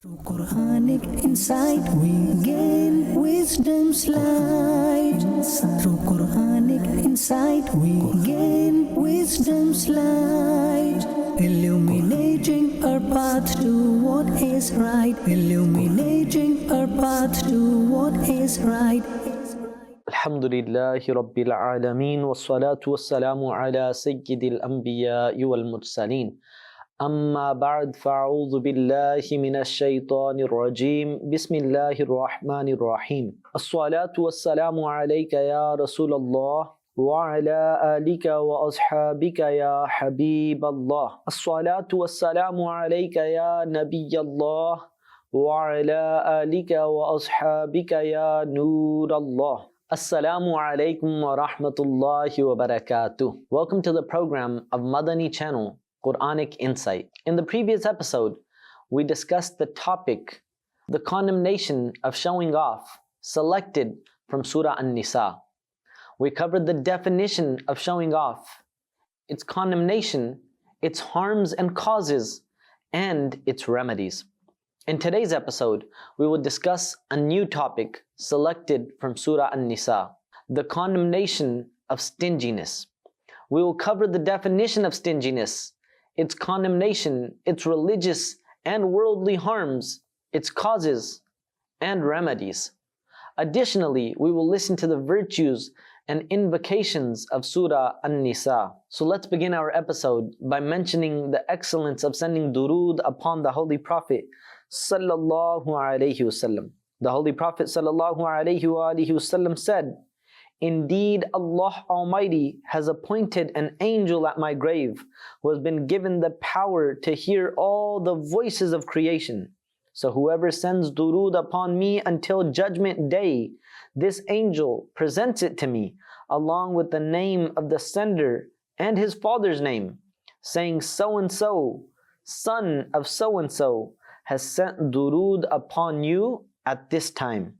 Through Quranic insight we gain wisdom's light. Through Quranic insight we gain wisdom's light. Illuminating our path to what is right. Illuminating our path to what is right. Alhamdulillahi Rabbil Alameen wassalatu wassalamu ala sayyidil anbiya'i wal mursaleen. Amma ba'd fa'udhu billahi minash shaytanir rajim. Bismillahir rahmanir rahim. As-salatu wassalamu alayka ya Rasulallah wa ala alika wa ashabika ya Habiballah. As-salatu wassalamu alayka ya Nabiyallah wa ala alika wa ashabika ya Nurallah. Assalamu alaikum wa rahmatullahi wa barakatuh. Welcome to the program of Madani Channel, Quranic Insight. In the previous episode, we discussed the topic, the condemnation of showing off, selected from Surah An-Nisa. We covered the definition of showing off, its condemnation, its harms and causes, and its remedies. In today's episode, we will discuss a new topic selected from Surah An-Nisa, the condemnation of stinginess. We will cover the definition of stinginess, its condemnation, its religious and worldly harms, its causes and remedies. Additionally, we will listen to the virtues and invocations of Surah An-Nisa. So let's begin our episode by mentioning the excellence of sending durood upon the Holy Prophet Sallallahu Alaihi Wasallam. The Holy Prophet Sallallahu Alaihi Wasallam said, "Indeed, Allah Almighty has appointed an angel at my grave who has been given the power to hear all the voices of creation. So whoever sends durood upon me until Judgment Day, this angel presents it to me along with the name of the sender and his father's name, saying so-and-so, son of so-and-so, has sent durood upon you at this time.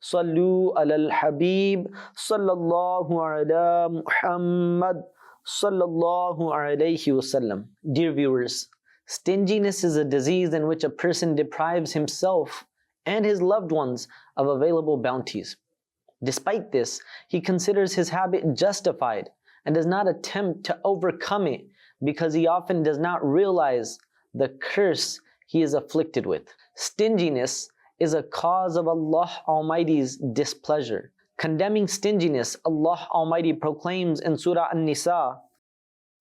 Sallu ala al-Habib, sallallahu ala Muhammad, sallallahu alayhi wasallam." Dear viewers, stinginess is a disease in which a person deprives himself and his loved ones of available bounties. Despite this, he considers his habit justified and does not attempt to overcome it because he often does not realize the curse he is afflicted with. Stinginess is a cause of Allah Almighty's displeasure. Condemning stinginess, Allah Almighty proclaims in Surah An-Nisa,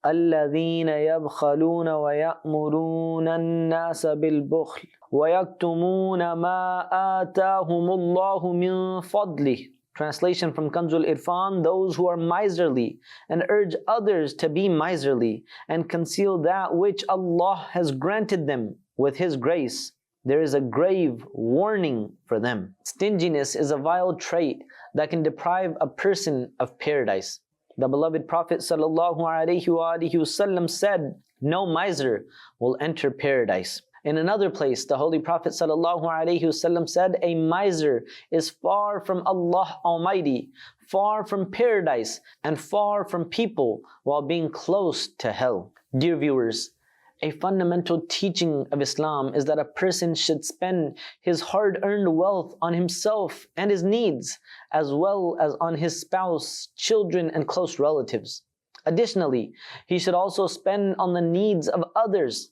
الَّذِينَ يَبْخَلُونَ وَيَأْمُرُونَ النَّاسَ بِالْبُخْلِ وَيَكْتُمُونَ مَا آتَاهُمُ اللَّهُ مِنْ فَضْلِهِ. Translation from Kanzul Irfan: those who are miserly and urge others to be miserly and conceal that which Allah has granted them with His grace, there is a grave warning for them. Stinginess is a vile trait that can deprive a person of paradise. The beloved Prophet ﷺ said, "No miser will enter paradise." In another place, the Holy Prophet ﷺ said, "A miser is far from Allah Almighty, far from paradise, and far from people while being close to hell." Dear viewers, a fundamental teaching of Islam is that a person should spend his hard-earned wealth on himself and his needs, as well as on his spouse, children, and close relatives. Additionally, he should also spend on the needs of others.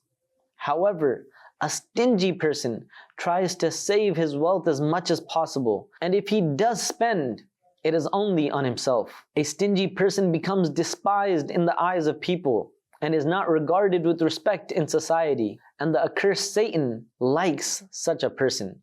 However, a stingy person tries to save his wealth as much as possible, and if he does spend, it is only on himself. A stingy person becomes despised in the eyes of people and is not regarded with respect in society, and the accursed Satan likes such a person.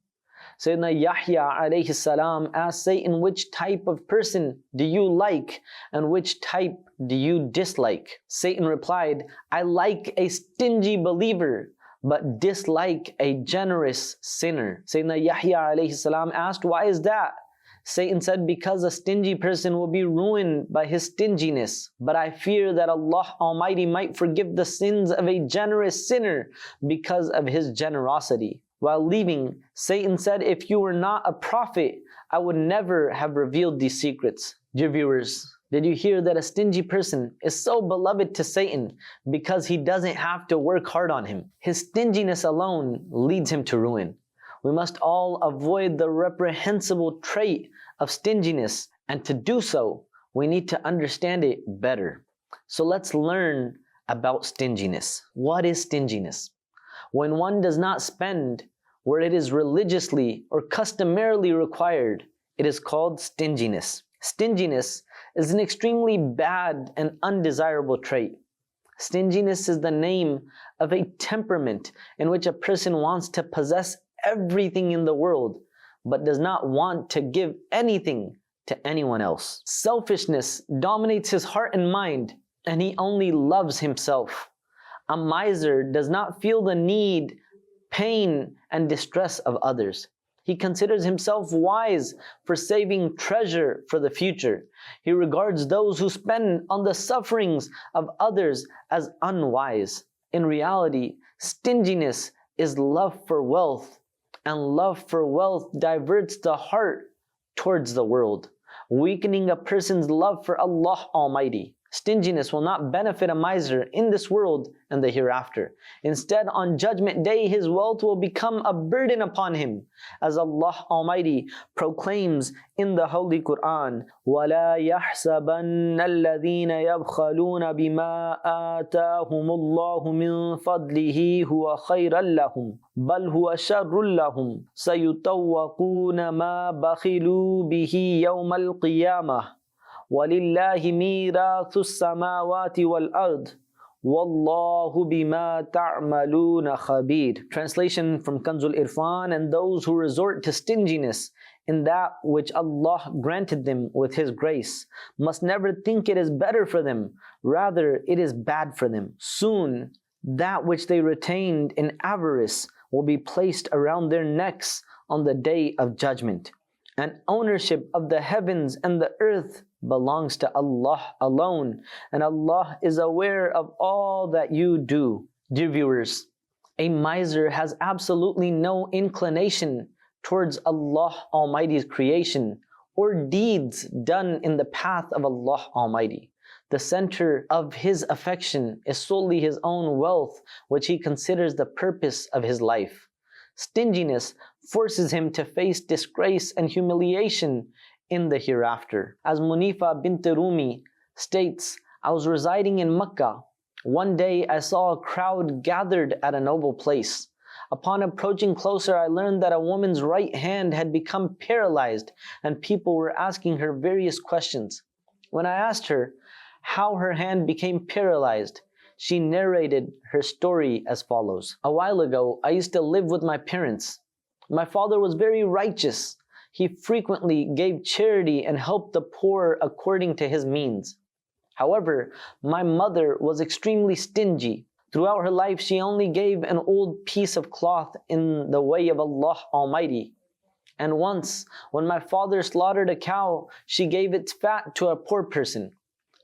Sayyidina Yahya alayhi salam asked Satan, "Which type of person do you like and which type do you dislike?" Satan replied, "I like a stingy believer, but dislike a generous sinner." Sayyidina Yahya alayhi salam asked, "Why is that?" Satan said, "Because a stingy person will be ruined by his stinginess, but I fear that Allah Almighty might forgive the sins of a generous sinner because of his generosity." While leaving, Satan said, "If you were not a prophet, I would never have revealed these secrets." Dear viewers, Did you hear that a stingy person is so beloved to Satan because he doesn't have to work hard on him? His stinginess alone leads him to ruin. We must all avoid the reprehensible trait of stinginess, and to do so, we need to understand it better. So let's learn about stinginess. What is stinginess? When one does not spend where it is religiously or customarily required, it is called stinginess. Stinginess is an extremely bad and undesirable trait. Stinginess is the name of a temperament in which a person wants to possess everything in the world, but does not want to give anything to anyone else. Selfishness dominates his heart and mind, and he only loves himself. A miser does not feel the need, pain, and distress of others. He considers himself wise for saving treasure for the future. He regards those who spend on the sufferings of others as unwise. In reality, stinginess is love for wealth, and love for wealth diverts the heart towards the world, weakening a person's love for Allah Almighty. Stinginess will not benefit a miser in this world and the hereafter. Instead, on Judgment Day, his wealth will become a burden upon him. As Allah Almighty proclaims in the Holy Quran, وَلَا يَحْسَبَنَّ الَّذِينَ يَبْخَلُونَ بِمَا آتَاهُمُ اللَّهُ مِنْ فَضْلِهِ هُوَ خَيْرًا لَهُمْ بَلْ هُوَ شَرٌّ لَهُمْ سَيُطَوَّقُونَ مَا بَخِلُوا بِهِ يَوْمَ الْقِيَامَةِ وَلِلَّهِ مِيرَاثُ السَّمَاوَاتِ وَالْأَرْضِ وَاللَّهُ بِمَا تَعْمَلُونَ خَبِيرٌ. Translation from Kanzul Irfan: and those who resort to stinginess in that which Allah granted them with His grace must never think it is better for them, rather it is bad for them. Soon that which they retained in avarice will be placed around their necks on the Day of Judgment. And ownership of the heavens and the earth belongs to Allah alone, and Allah is aware of all that you do. Dear viewers, a miser has absolutely no inclination towards Allah Almighty's creation or deeds done in the path of Allah Almighty. The center of his affection is solely his own wealth, which he considers the purpose of his life. Stinginess forces him to face disgrace and humiliation in the hereafter. As Munifa bint Rumi states, I was residing in Mecca. One day I saw a crowd gathered at a noble place. Upon approaching closer, I learned that a woman's right hand had become paralyzed, and people were asking her various questions. When I asked her how her hand became paralyzed, she narrated her story as follows. A while ago, I used to live with my parents. My father was very righteous. He frequently gave charity and helped the poor according to his means. However, my mother was extremely stingy. Throughout her life, she only gave an old piece of cloth in the way of Allah Almighty. And once, when my father slaughtered a cow, she gave its fat to a poor person.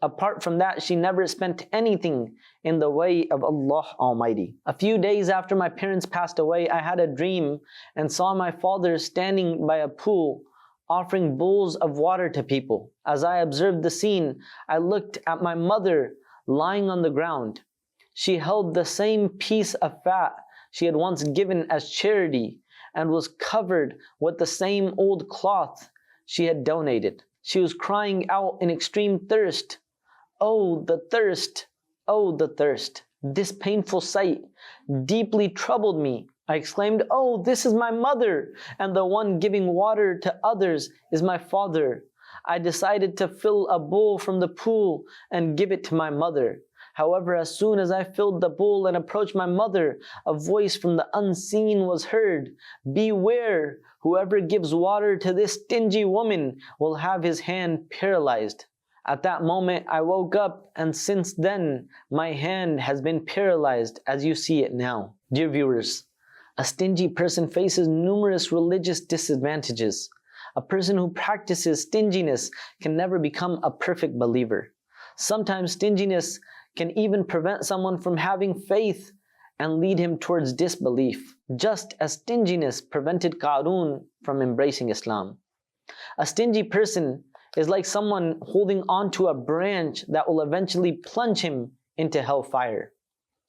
Apart from that, she never spent anything in the way of Allah Almighty. A few days after my parents passed away, I had a dream and saw my father standing by a pool offering bowls of water to people. As I observed the scene, I looked at my mother lying on the ground. She held the same piece of fat she had once given as charity and was covered with the same old cloth she had donated. She was crying out in extreme thirst. Oh, the thirst! Oh, the thirst! This painful sight deeply troubled me. I exclaimed, oh, this is my mother, and the one giving water to others is my father. I decided to fill a bowl from the pool and give it to my mother. However, as soon as I filled the bowl and approached my mother, a voice from the unseen was heard. Beware, whoever gives water to this stingy woman will have his hand paralyzed. At that moment, I woke up, and since then, my hand has been paralyzed as you see it now. Dear viewers, a stingy person faces numerous religious disadvantages. A person who practices stinginess can never become a perfect believer. Sometimes stinginess can even prevent someone from having faith and lead him towards disbelief, just as stinginess prevented Qarun from embracing Islam. A stingy person is like someone holding onto a branch that will eventually plunge him into hellfire.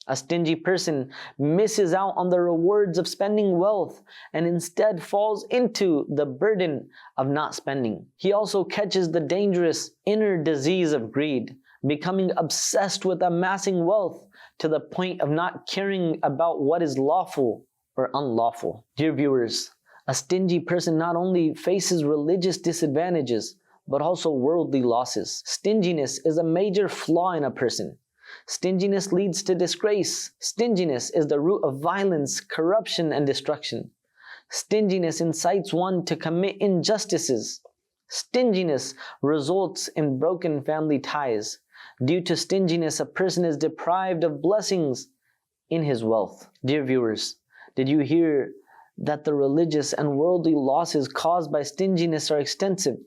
A stingy person misses out on the rewards of spending wealth and instead falls into the burden of not spending. He also catches the dangerous inner disease of greed, becoming obsessed with amassing wealth to the point of not caring about what is lawful or unlawful. Dear viewers, a stingy person not only faces religious disadvantages, but also worldly losses. Stinginess is a major flaw in a person. Stinginess leads to disgrace. Stinginess is the root of violence, corruption, and destruction. Stinginess incites one to commit injustices. Stinginess results in broken family ties. Due to stinginess, a person is deprived of blessings in his wealth. Dear viewers, did you hear that the religious and worldly losses caused by stinginess are extensive?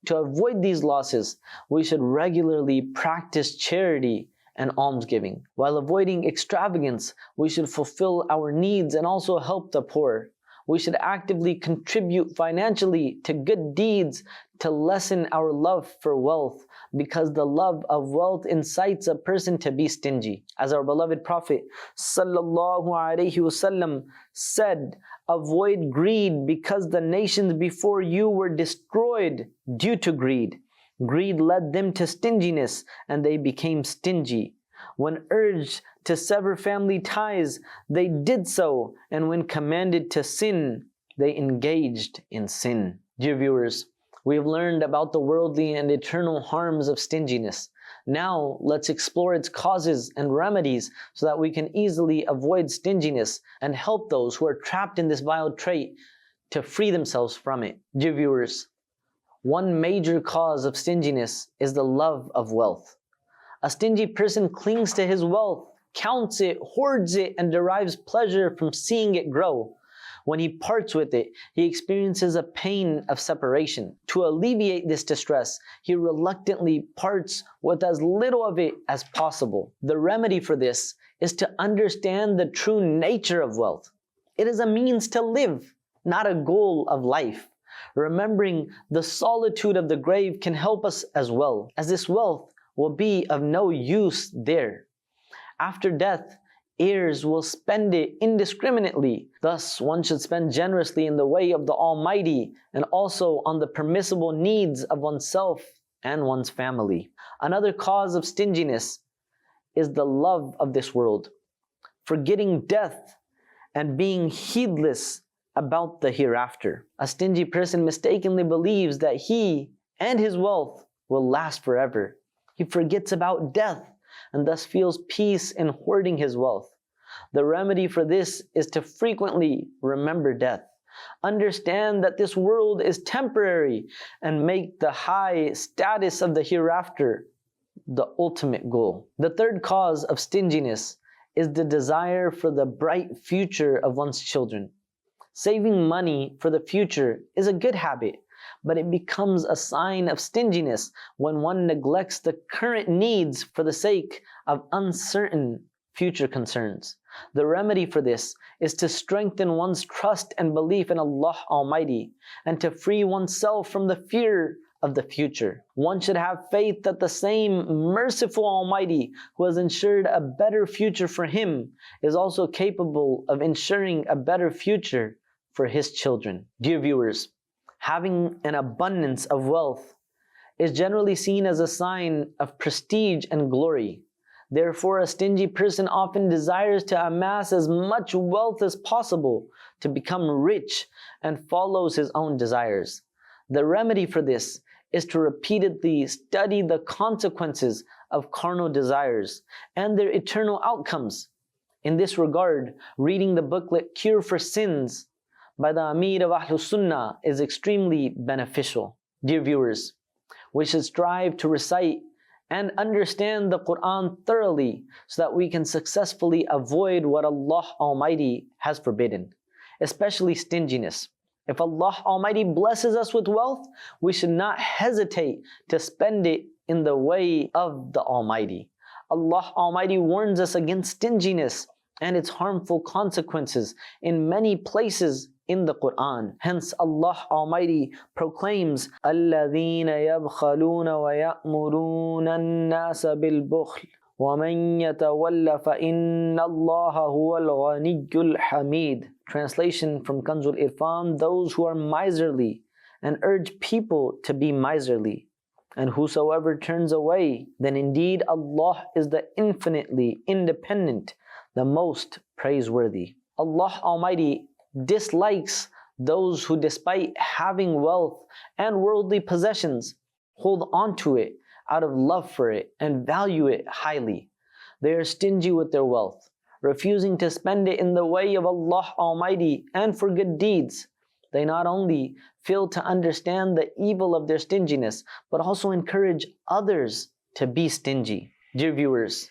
To avoid these losses, we should regularly practice charity and almsgiving. While avoiding extravagance, we should fulfill our needs and also help the poor. We should actively contribute financially to good deeds to lessen our love for wealth, because the love of wealth incites a person to be stingy. As our beloved Prophet ﷺ said, avoid greed because the nations before you were destroyed due to greed. Greed led them to stinginess and they became stingy. When urged to sever family ties, they did so, and when commanded to sin, they engaged in sin. Dear viewers, we have learned about the worldly and eternal harms of stinginess. Now, let's explore its causes and remedies so that we can easily avoid stinginess and help those who are trapped in this vile trait to free themselves from it. Dear viewers, one major cause of stinginess is the love of wealth. A stingy person clings to his wealth, counts it, hoards it, and derives pleasure from seeing it grow. When he parts with it, he experiences a pain of separation. To alleviate this distress, he reluctantly parts with as little of it as possible. The remedy for this is to understand the true nature of wealth. It is a means to live, not a goal of life. Remembering the solitude of the grave can help us as well, as this wealth will be of no use there. After death, heirs will spend it indiscriminately. Thus, one should spend generously in the way of the Almighty and also on the permissible needs of oneself and one's family. Another cause of stinginess is the love of this world, forgetting death and being heedless about the hereafter. A stingy person mistakenly believes that he and his wealth will last forever. He forgets about death and thus feels peace in hoarding his wealth. The remedy for this is to frequently remember death. Understand that this world is temporary and make the high status of the hereafter the ultimate goal. The third cause of stinginess is the desire for the bright future of one's children. Saving money for the future is a good habit, but it becomes a sign of stinginess when one neglects the current needs for the sake of uncertain future concerns. The remedy for this is to strengthen one's trust and belief in Allah Almighty and to free oneself from the fear of the future. One should have faith that the same merciful Almighty who has ensured a better future for him is also capable of ensuring a better future for his children. Dear viewers, having an abundance of wealth is generally seen as a sign of prestige and glory. Therefore, a stingy person often desires to amass as much wealth as possible to become rich and follows his own desires. The remedy for this is to repeatedly study the consequences of carnal desires and their eternal outcomes. In this regard, reading the booklet Cure for Sins by the Amir of Ahlus Sunnah is extremely beneficial. Dear viewers, we should strive to recite and understand the Quran thoroughly so that we can successfully avoid what Allah Almighty has forbidden, especially stinginess. If Allah Almighty blesses us with wealth, we should not hesitate to spend it in the way of the Almighty. Allah Almighty warns us against stinginess and its harmful consequences in many places in the Quran. Hence Allah Almighty proclaims, الَّذِينَ يَبْخَلُونَ وَيَأْمُرُونَ النَّاسَ بِالْبُخْلِ وَمَنْ يَتَوَلَّ فَإِنَّ اللَّهَ هُوَ الْغَنِيُّ الْحَمِيدُ. Translation from Kanzul Irfan, those who are miserly and urge people to be miserly. And whosoever turns away, then indeed Allah is the infinitely independent, the most praiseworthy. Allah Almighty dislikes those who, despite having wealth and worldly possessions, hold on to it out of love for it and value it highly. They are stingy with their wealth, refusing to spend it in the way of Allah Almighty and for good deeds. They not only fail to understand the evil of their stinginess, but also encourage others to be stingy. Dear viewers,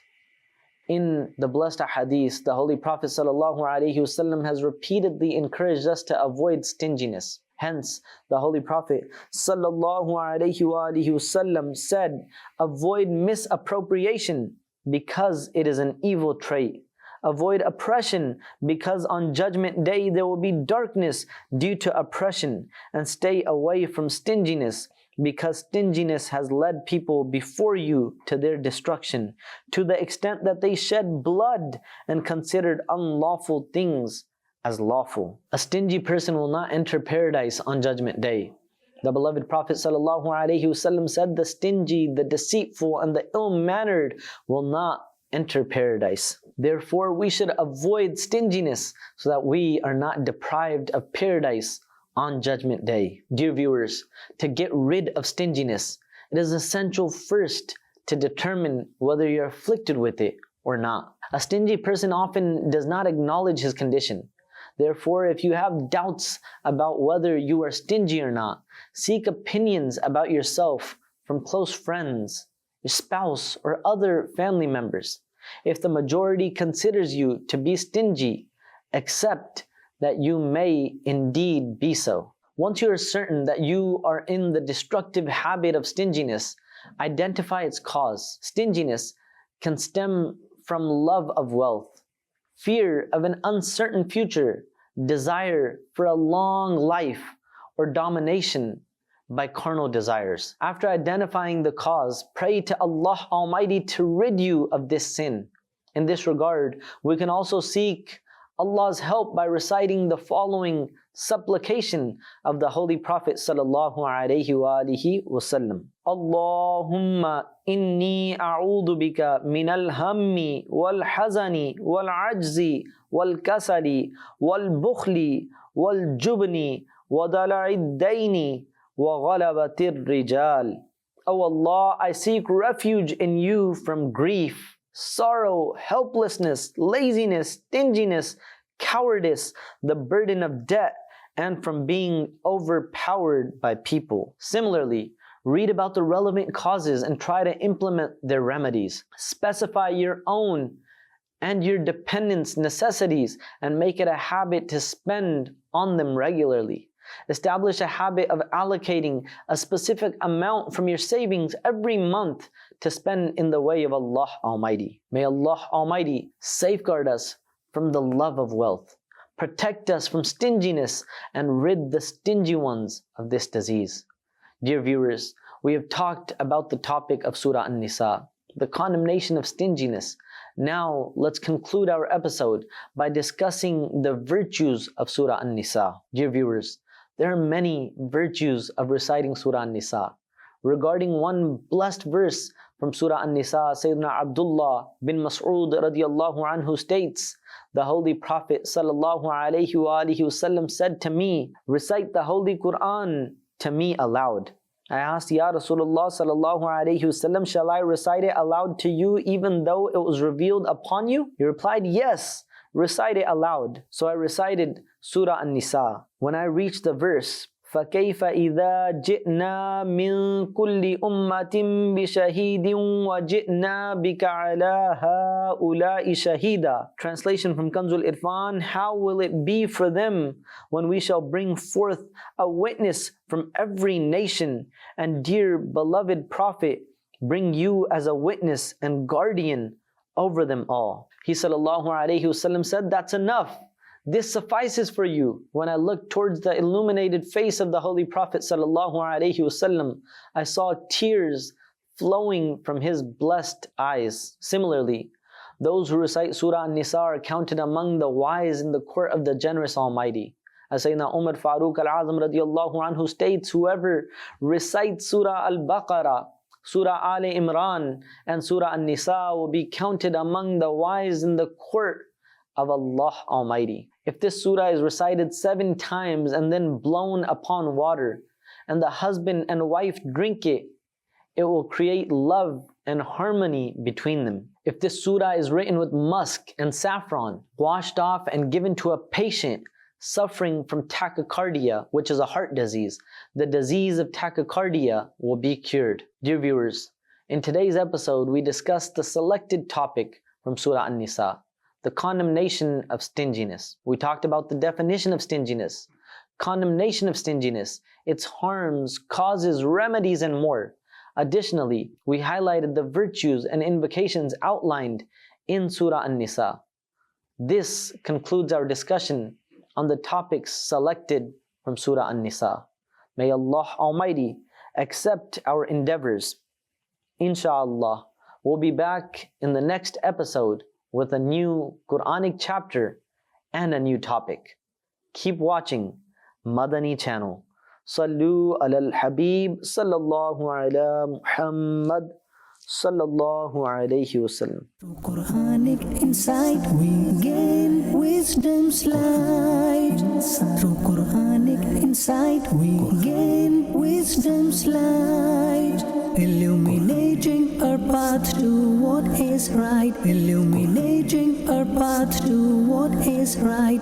in the blessed hadith, the Holy Prophet ﷺ has repeatedly encouraged us to avoid stinginess. Hence, the Holy Prophet ﷺ said, avoid misappropriation because it is an evil trait. Avoid oppression because on Judgment Day there will be darkness due to oppression. And stay away from stinginess because stinginess has led people before you to their destruction, to the extent that they shed blood and considered unlawful things as lawful. A stingy person will not enter paradise on Judgment Day. The beloved Prophet ﷺ said, the stingy, the deceitful, and the ill-mannered will not enter paradise. Therefore, we should avoid stinginess so that we are not deprived of paradise on Judgment Day. Dear viewers, to get rid of stinginess, it is essential first to determine whether you're afflicted with it or not. A stingy person often does not acknowledge his condition. Therefore, if you have doubts about whether you are stingy or not, seek opinions about yourself from close friends, your spouse, or other family members. If the majority considers you to be stingy, accept that you may indeed be so. Once you are certain that you are in the destructive habit of stinginess, identify its cause. Stinginess can stem from love of wealth, fear of an uncertain future, desire for a long life, or domination by carnal desires. After identifying the cause, pray to Allah Almighty to rid you of this sin. In this regard, we can also seek Allah's help by reciting the following supplication of the Holy Prophet ﷺ. Allahumma inni a'udhu bika minal hammi wal hazani wal ajzi wal kasali wal bukhli wal jubni wa dala'id dayni wa ghalabatir rijal. O Allah, I seek refuge in you from grief, sorrow, helplessness, laziness, stinginess, cowardice, the burden of debt, and from being overpowered by people. Similarly, read about the relevant causes and try to implement their remedies. Specify your own and your dependents' necessities and make it a habit to spend on them regularly. Establish a habit of allocating a specific amount from your savings every month to spend in the way of Allah Almighty. May Allah Almighty safeguard us from the love of wealth, protect us from stinginess, and rid the stingy ones of this disease. Dear viewers, we have talked about the topic of Surah An-Nisa, the condemnation of stinginess. Now let's conclude our episode by discussing the virtues of Surah An-Nisa. Dear viewers, there are many virtues of reciting Surah An-Nisa. Regarding one blessed verse from Surah An-Nisa, Sayyidina Abdullah bin Mas'ud radiyallahu anhu states, the Holy Prophet ﷺ said to me, recite the Holy Quran to me aloud. I asked, Ya Rasulullah ﷺ, shall I recite it aloud to you even though it was revealed upon you? He replied, yes, recite it aloud. So I recited Surah An-Nisa. When I reached the verse, فَكَيْفَ إِذَا جِئْنَا مِنْ كُلِّ أُمَّةٍ بِشَهِيدٍ وَجِئْنَا بِكَ عَلَى هَؤُلَاءِ شَهِيدًا. Translation from Kanzul Irfan, how will it be for them when we shall bring forth a witness from every nation, and dear beloved Prophet, bring you as a witness and guardian over them all. He ﷺ said, that's enough. This suffices for you. When I looked towards the illuminated face of the Holy Prophet ﷺ, I saw tears flowing from his blessed eyes. Similarly, those who recite Surah An-Nisa are counted among the wise in the court of the generous Almighty. As Sayyidina Umar Farooq Al-Azam radiyallahu anhu states, whoever recites Surah Al-Baqarah, Surah Ali Imran and Surah An-Nisa will be counted among the wise in the court of Allah Almighty. If this surah is recited 7 times and then blown upon water, and the husband and wife drink it, it will create love and harmony between them. If this surah is written with musk and saffron, washed off and given to a patient suffering from tachycardia, which is a heart disease, the disease of tachycardia will be cured. Dear viewers, in today's episode we discussed the selected topic from Surah An-Nisa, the condemnation of stinginess. We talked about the definition of stinginess, condemnation of stinginess, its harms, causes, remedies, and more. Additionally, we highlighted the virtues and invocations outlined in Surah An-Nisa. This concludes our discussion on the topics selected from Surah An-Nisa. May Allah Almighty accept our endeavors. Insha'Allah, we'll be back in the next episode with a new Quranic chapter and a new topic. Keep watching Madani Channel. Sallu ala al-Habib sallallahu ala Muhammad sallallahu alayhi wasallam. Through Quranic insight we gain wisdom's light. Through Quranic insight we gain wisdom's light. Illuminating our path to what is right. Illuminating our path to what is right.